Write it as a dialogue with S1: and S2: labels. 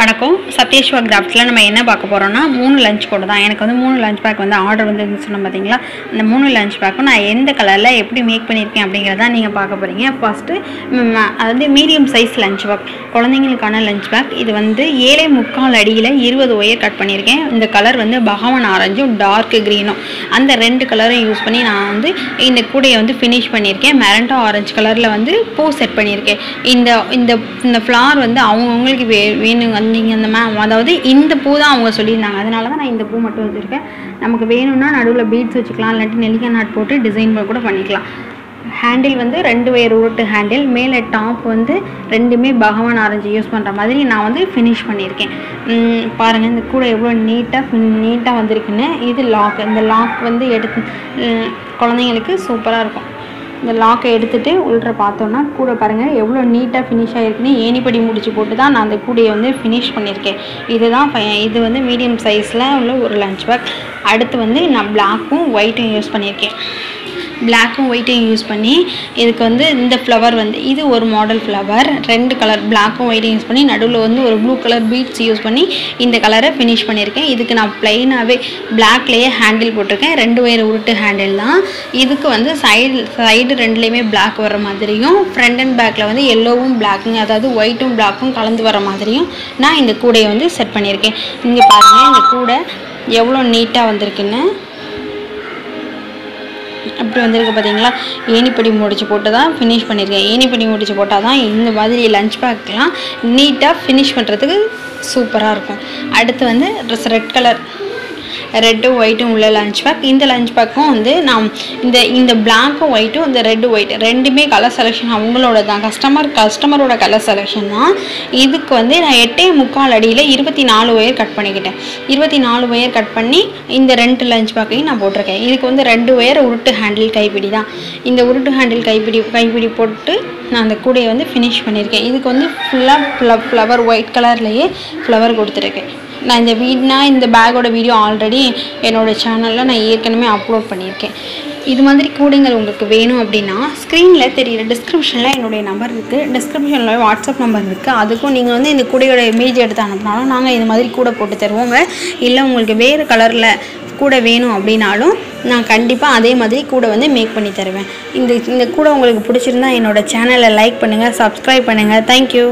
S1: வணக்கம். சத்யேஸ்வா கிராஃப்ட்ஸில் நம்ம என்ன பார்க்க போகிறோம்னா 3 லஞ்ச் கோட் தான். எனக்கு வந்து 3 லஞ்ச் பேக் வந்து ஆர்டர் வந்து சொன்னோம் பார்த்தீங்களா. அந்த 3 லஞ்ச் பேக்கும் நான் எந்த கலரில் எப்படி மேக் பண்ணியிருக்கேன் அப்படிங்கிறத நீங்கள் பார்க்க போகிறீங்க. ஃபஸ்ட்டு அது வந்து மீடியம் சைஸ் லஞ்ச் பேக், குழந்தைங்களுக்கான லஞ்ச் பேக். இது வந்து 7.25 அடியில் 20 ஒயர் கட் பண்ணியிருக்கேன். இந்த கலர் வந்து பகவான் ஆரஞ்சும் டார்க் க்ரீனும், அந்த 2 கலரையும் யூஸ் பண்ணி நான் வந்து இந்த கூடையை வந்து ஃபினிஷ் பண்ணியிருக்கேன். மெரண்டோ ஆரஞ்சு கலரில் வந்து பூ செட் பண்ணியிருக்கேன். இந்த ஃப்ளார் வந்து அவங்கவுங்களுக்கு வேணும் நீங்கள் அந்த அதாவது இந்த பூ தான் அவங்க சொல்லியிருந்தாங்க, அதனால தான் நான் இந்த பூ மட்டும் வச்சுருக்கேன். நமக்கு வேணும்னா நடுவில் பீட்ஸ் வச்சுக்கலாம், இல்லாட்டி நெல்லிக்காய் நாட் போட்டு டிசைன் கூட பண்ணிக்கலாம். ஹேண்டில் வந்து 2 ஒயர் உருட்டு ஹேண்டில், மேலே டாப் வந்து 2மே பகவான் ஆரஞ்சு யூஸ் பண்ணுற மாதிரி நான் வந்து ஃபினிஷ் பண்ணியிருக்கேன். பாருங்கள் இந்த கூட எவ்வளோ நீட்டாக வந்திருக்குன்னு. இது லாக், இந்த லாக் வந்து எடுத்து குழந்தைங்களுக்கு சூப்பராக இருக்கும். இந்த லாக்கை எடுத்துகிட்டு உள்ள பார்த்தோன்னா கூட பாருங்கள் எவ்வளோ நீட்டாக ஃபினிஷ் ஆகிருக்குன்னு. ஏணிப்படி முடிச்சு போட்டு தான் நான் அந்த கூடையை வந்து ஃபினிஷ் பண்ணியிருக்கேன். இது வந்து மீடியம் சைஸில் உள்ள ஒரு லஞ்ச் பேக். அடுத்து வந்து நான் பிளாக்கும் ஒயிட்டும் யூஸ் பண்ணியிருக்கேன். பிளாக்கும் ஒயிட்டையும் யூஸ் பண்ணி இதுக்கு வந்து இந்த ஃப்ளவர் வந்து இது ஒரு மாடல் ஃப்ளவர், 2 கலர் பிளாக்கும் ஒயிட்டையும் யூஸ் பண்ணி நடுவில் வந்து ஒரு ப்ளூ கலர் பீட்ஸ் யூஸ் பண்ணி இந்த கலரை ஃபினிஷ் பண்ணியிருக்கேன். இதுக்கு நான் ப்ளைனாகவே பிளாக்லேயே ஹேண்டில் போட்டிருக்கேன். 2 ஒயர் உருட்டு ஹேண்டில் தான். இதுக்கு வந்து சைடு 2லேயுமே பிளாக் வர மாதிரியும், ஃப்ரண்ட் அண்ட் பேக்கில் வந்து எல்லோவும் பிளாக்குங்க, அதாவது ஒயிட்டும் பிளாக்கும் கலந்து வர மாதிரியும் நான் இந்த கூடையை வந்து செட் பண்ணியிருக்கேன். இங்கே பாருங்கள் இந்த கூடை எவ்வளோ நீட்டாக வந்திருக்குன்னு. அப்படி வந்திருக்கு பார்த்தீங்களா. ஏணிப்படி முடிச்சு போட்டு தான் ஃபினிஷ் பண்ணியிருக்கேன். ஏணிப்படி முடிச்சு போட்டால் தான் இந்த மாதிரி லஞ்ச் பேக்கெலாம் நீட்டாக ஃபினிஷ் பண்ணுறதுக்கு சூப்பராக இருக்கும். அடுத்து வந்து ரெட் கலர் ரெட்டும் ஒயிட்டும் உள்ள லஞ்ச் பேக். இந்த லஞ்ச் பேக்கும் வந்து நான் இந்த பிளாக்கும் ஒயிட்டும் இந்த ரெட்டு ஒயிட் 2மே கலர் செலெக்ஷன் அவங்களோட தான், கஸ்டமரோட கலர் செலெக்ஷன் தான். இதுக்கு வந்து நான் 8.25 அடியில் 24 ஒயர் கட் பண்ணிக்கிட்டேன். 24 ஒயர் கட் பண்ணி இந்த 2 லஞ்ச் பேக்கையும் நான் போட்டிருக்கேன். இதுக்கு வந்து 2 ஒயர் உருட்டு ஹேண்டில் கைப்பிடி தான். இந்த உருட்டு ஹேண்டில் கைப்பிடி போட்டு நான் அந்த கூடையை வந்து ஃபினிஷ் பண்ணியிருக்கேன். இதுக்கு வந்து ஃபுல்லாக ஃப்ளவர் ஒயிட் கலர்லேயே ஃப்ளவர் கொடுத்துருக்கேன். நான் இந்த பேக்கோட வீடியோ ஆல்ரெடி என்னோடய சேனலில் நான் ஏற்கனவே அப்லோட் பண்ணியிருக்கேன். இது மாதிரி கூடைங்கள் உங்களுக்கு வேணும் அப்படின்னா ஸ்க்ரீனில் தெரியுற டிஸ்கிரிப்ஷனில் என்னுடைய நம்பர் இருக்குது, டிஸ்கிரிப்ஷனில் வாட்ஸ்அப் நம்பர் இருக்குது. அதுக்கும் நீங்கள் வந்து இந்த கூடையோட இமேஜ் எடுத்து அனுப்பினாலும் நாங்கள் இது மாதிரி கூடை போட்டு தருவோங்க. இல்லை உங்களுக்கு வேறு கலரில் கூடை வேணும் அப்படின்னாலும் நான் கண்டிப்பாக அதே மாதிரி கூடை வந்து மேக் பண்ணி தருவேன். இந்த கூடை உங்களுக்கு பிடிச்சிருந்தா என்னோடய சேனலை லைக் பண்ணுங்கள், சப்ஸ்கிரைப் பண்ணுங்கள். தேங்க்யூ.